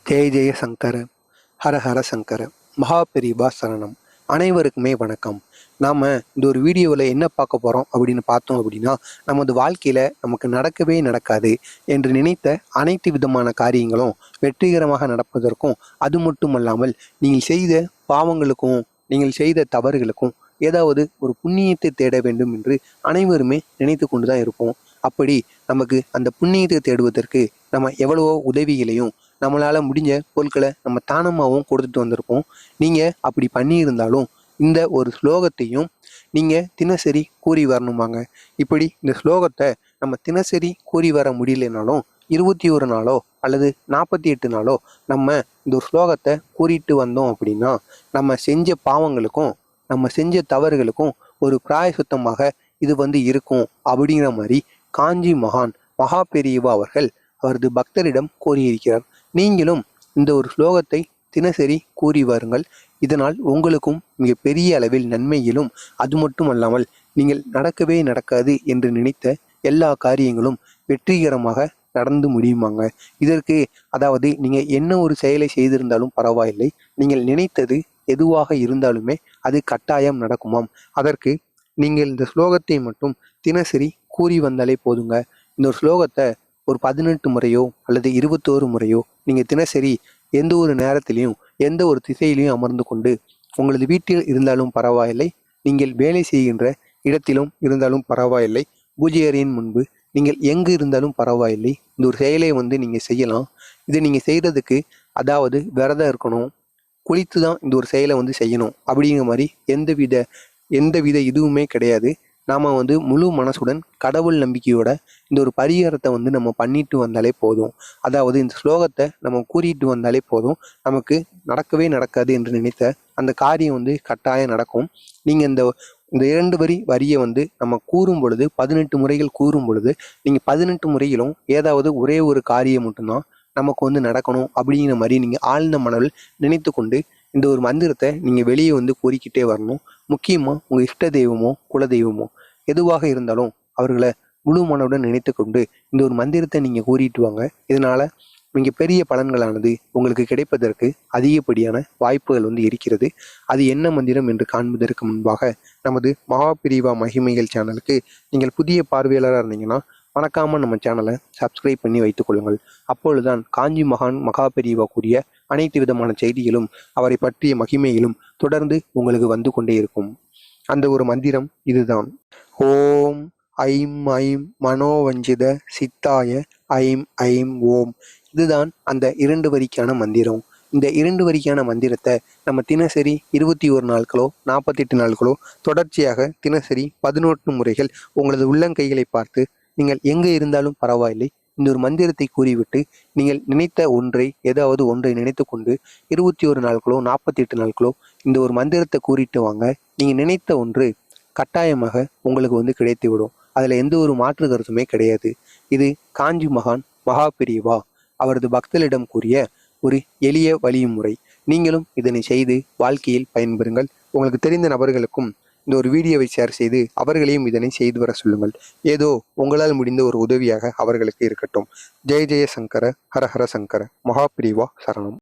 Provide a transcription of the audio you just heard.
ஜெய ஜெய சங்கர, ஹர ஹர சங்கர, மகா பெரிவா சரணம். அனைவருக்குமே வணக்கம். நாம் இந்த ஒரு வீடியோவில் என்ன பார்க்க போகிறோம் அப்படின்னு பார்த்தோம் அப்படின்னா, நமது வாழ்க்கையில் நமக்கு நடக்கவே நடக்காது என்று நினைத்த அனைத்து விதமான காரியங்களும் வெற்றிகரமாக நடப்பதற்கும், அது மட்டுமல்லாமல் நீங்கள் செய்த பாவங்களுக்கும் நீங்கள் செய்த தவறுகளுக்கும் ஏதாவது ஒரு புண்ணியத்தை தேட வேண்டும் என்று அனைவருமே நினைத்து கொண்டு தான் இருப்போம். அப்படி நமக்கு அந்த புண்ணியத்தை தேடுவதற்கு நம்ம எவ்வளவோ உதவிகளையும் நம்மளால் முடிஞ்ச பொருட்களை நம்ம தானமாகவும் கொடுத்துட்டு வந்திருப்போம். நீங்கள் அப்படி பண்ணியிருந்தாலும் இந்த ஒரு ஸ்லோகத்தையும் நீங்கள் தினசரி கூறி வரணுமாங்க. இப்படி இந்த ஸ்லோகத்தை நம்ம தினசரி கூறி வர முடியலனாலும் 21 நாளோ அல்லது 48 நாளோ நம்ம இந்த ஒரு ஸ்லோகத்தை கூறிட்டு வந்தோம் அப்படின்னா, நம்ம செஞ்ச பாவங்களுக்கும் நம்ம செஞ்ச தவறுகளுக்கும் ஒரு பிராயசுத்தமாக இது இருக்கும் அப்படிங்கிற மாதிரி காஞ்சி மகான் மகா பெரியவா அவர்கள் அவரது பக்தரிடம் கூறியிருக்கிறார். நீங்களும் இந்த ஒரு ஸ்லோகத்தை தினசரி கூறி வாருங்கள். இதனால் உங்களுக்கும் மிக பெரிய அளவில் நன்மையிலும், அது மட்டுமல்லாமல் நீங்கள் நடக்கவே நடக்காது என்று நினைத்த எல்லா காரியங்களும் வெற்றிகரமாக நடந்து முடியுமாங்க. இதற்கு அதாவது நீங்கள் என்ன ஒரு செயலை செய்திருந்தாலும் பரவாயில்லை, நீங்கள் நினைத்தது எதுவாக இருந்தாலுமே அது கட்டாயம் நடக்குமாம். அதற்கு நீங்கள் இந்த ஸ்லோகத்தை மட்டும் தினசரி கூறி வந்தாலே போதுங்க. இந்த ஒரு ஸ்லோகத்தை ஒரு 18 முறையோ அல்லது 21 முறையோ நீங்கள் தினசரி எந்த ஒரு நேரத்திலையும் எந்த ஒரு திசையிலையும் அமர்ந்து கொண்டு, உங்களது வீட்டில் இருந்தாலும் பரவாயில்லை, நீங்கள் வேலை செய்கின்ற இடத்திலும் இருந்தாலும் பரவாயில்லை, பூஜை அறையின் முன்பு நீங்கள் எங்கு இருந்தாலும் பரவாயில்லை, இந்த ஒரு செயலை நீங்கள் செய்யலாம். இதை நீங்கள் செய்கிறதுக்கு அதாவது விரதம் இருக்கணும், குளித்து தான் இந்த ஒரு செயலை செய்யணும் அப்படிங்கிற மாதிரி எந்தவித இதுவுமே கிடையாது. நாம் முழு மனசுடன் கடவுள் நம்பிக்கையோட இந்த ஒரு பரிகாரத்தை நம்ம பண்ணிட்டு வந்தாலே போதும். அதாவது இந்த ஸ்லோகத்தை நம்ம கூறிட்டு வந்தாலே போதும். நமக்கு நடக்கவே நடக்காது என்று நினைத்த அந்த காரியம் கட்டாயம் நடக்கும். நீங்கள் இந்த 2 வரியை நம்ம கூறும் பொழுது 18 முறைகள் கூறும் பொழுது நீங்கள் 18 முறையிலும் ஏதாவது ஒரே ஒரு காரியம் மட்டும்தான் நமக்கு நடக்கணும் அப்படிங்கிற மாதிரி நீங்கள் ஆழ்ந்த மனதில் நினைத்து கொண்டு இந்த ஒரு மந்திரத்தை நீங்கள் வெளியே கூறிக்கிட்டே வரணும். முக்கியமாக உங்கள் இஷ்ட தெய்வமோ குல தெய்வமோ எதுவாக இருந்தாலும் அவர்களை முழு மனதுடன் நினைத்து கொண்டு இந்த ஒரு மந்திரத்தை நீங்கள் கூறிட்டு வாங்க. இதனால் மிகப்பெரிய பலன்களானது உங்களுக்கு கிடைப்பதற்கு அதிகப்படியான வாய்ப்புகள் இருக்கிறது. அது என்ன மந்திரம் என்று காண்பதற்கு முன்பாக நமது மகாபிரிவா மகிமைகள் சேனலுக்கு நீங்கள் புதிய பார்வையாளராக இருந்தீங்கன்னா மறக்காமல் நம்ம சேனலை சப்ஸ்கிரைப் பண்ணி வைத்துக் கொள்ளுங்கள். அப்பொழுதுதான் காஞ்சி மகான் மகாபெரிவா கூறிய அனைத்து விதமான செய்திகளும் அவரை பற்றிய மகிமைகளும் தொடர்ந்து உங்களுக்கு கொண்டே இருக்கும். அந்த ஒரு மந்திரம் இதுதான். ஓம் ஐம் ஐம் மனோவஞ்சித சித்தாய ஐம் ஐம் ஓம். இதுதான் அந்த 2 வரிக்கான மந்திரம். இந்த 2 வரிக்கான மந்திரத்தை நம்ம தினசரி 21 நாட்களோ 48 நாட்களோ தொடர்ச்சியாக தினசரி 18 முறைகள் உங்களது உள்ளங்கைகளை பார்த்து நீங்கள் எங்கே இருந்தாலும் பரவாயில்லை, இந்த ஒரு மந்திரத்தை கூறிவிட்டு நீங்கள் நினைத்த ஒன்றை ஏதாவது ஒன்றை நினைத்து கொண்டு 21 நாட்களோ 48 நாட்களோ இந்த ஒரு மந்திரத்தை கூறிட்டு வாங்க. நீங்கள் நினைத்த ஒன்று கட்டாயமாக உங்களுக்கு கிடைத்துவிடும். அதில் எந்த ஒரு மாற்று கருத்துமே கிடையாது. இது காஞ்சி மகான் மகா பெரியவா அவரது பக்தர்களிடம் கூறிய ஒரு எளிய வழிமுறை. நீங்களும் இதனை செய்து வாழ்க்கையில் பயன்பெறுங்கள். உங்களுக்கு தெரிந்த நபர்களுக்கும் இந்த ஒரு வீடியோவை ஷேர் செய்து அவர்களையும் இதனை செய்து வர சொல்லுங்கள். ஏதோ உங்களால் முடிந்த ஒரு உதவியாக அவர்களுக்கு இருக்கட்டும். ஜெய ஜெய சங்கர, ஹர ஹர சங்கர, மகாபிரிவா சரணம்.